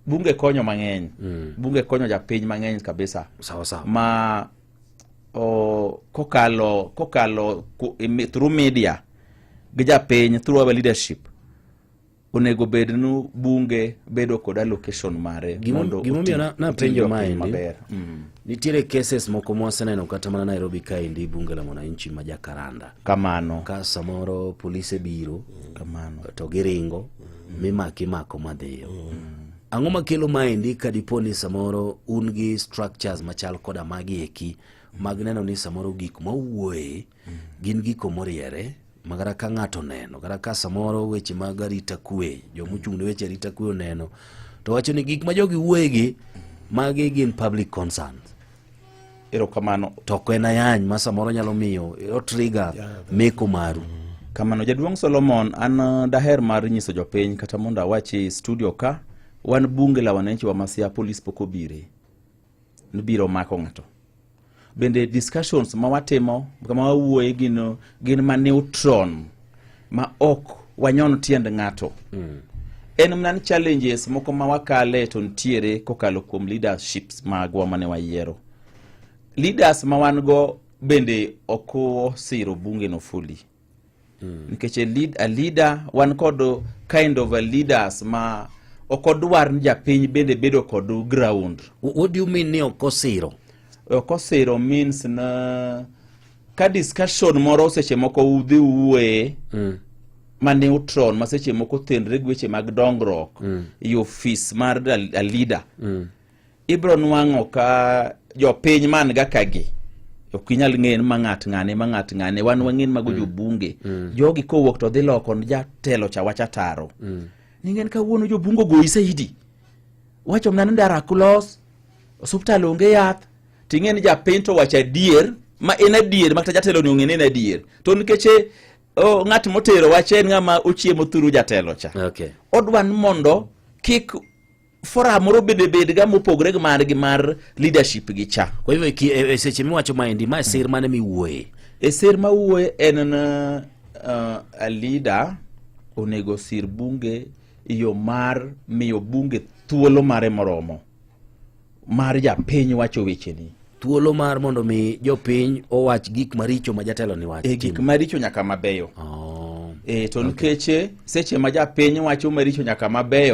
bunge konyo mang'eny. Bunge konyo japiny mang'eny kabisa. Sawa. Ma kokalo through media gi japiny through our leadership onego bednu bunge bedo kod allocation mare mondo na penjo maber. Nitiere cases moko mwaseneno kata mana Nairobi kaendi bunge la mwananchi ma Jakaranda. Kamano. Ka samoro polise biro kamano to giringo mako madhiyo. Ang'o makelo maendi ka diponi samoro un gi structures machal koda magi eki mag neno ni samoro gik mawuoye gin giko moriere magara ka ng'ato neno gara ka samoro weche mag arita kwe jomochung' ne weche arita kwe oneno to wacho ni gik ma jogi wuoyegi magi gin public concerns. Erokamano. To kwena yany ma samoro nyalo miyo trigger meko maru. Kamano Jaduong' Solomon, an daher mar nyiso jopiny kata mondo awachi studio ka wan bunge la wananchi wa Masia police poko bire nibiro mako ng'ato. Bende discussions ma watimo kama wawuoye gin ma neutron ma ok wanyon tiend ng'ato. En mnan challenges moko ma wakale to ntiere kokalo kuom leaderships magwa mane wayiero. Leaders ma wan go bende oko siro bunge no fully. Nikech a leader wan kod kind of a leaders ma okodwar ni japiny bende bedo kod ground. What do you mean ni okosiro? Okosiro means na ka discussion moro seche moko udhi uwe ma neutron ma seche moko tenre gweche mag dongruok i office mar a leader. Ibro nwang'o ka jopiny man ga kagi okinyal ng'en ma ng'at ng'ane wan wang'en mago jobunge jogi kowuok to dhi loko jatelo cha wacha taro. Ningen ka wuono jobungo goyi saidi wacho mna ndara kulos osuptal onge yath ting'en japiny to wacha dier ma en adier ma kata jatelo ni ong'ene na dier to nikeche ng'at motero wache ng'ama ochiemo thuru jatelo cha. Okay. Odwan mondo kik fora moro bed ga mopogre gi mar leadership gi cha. Kwa hivyo seche miwacho maendi ma sir mane miwuoye? Sir ma wuoye en a leader onego sir bunge iyo mar miyo bunge thuolo mare moromo mar japiny wacho weche ni. Thuolo mar mondo mi jopiny owach gik maricho ma jatelo ni wacho. Gik maricho nyaka mabeyo. To nikeche seche ma japiny wacho maricho nyaka mabeyo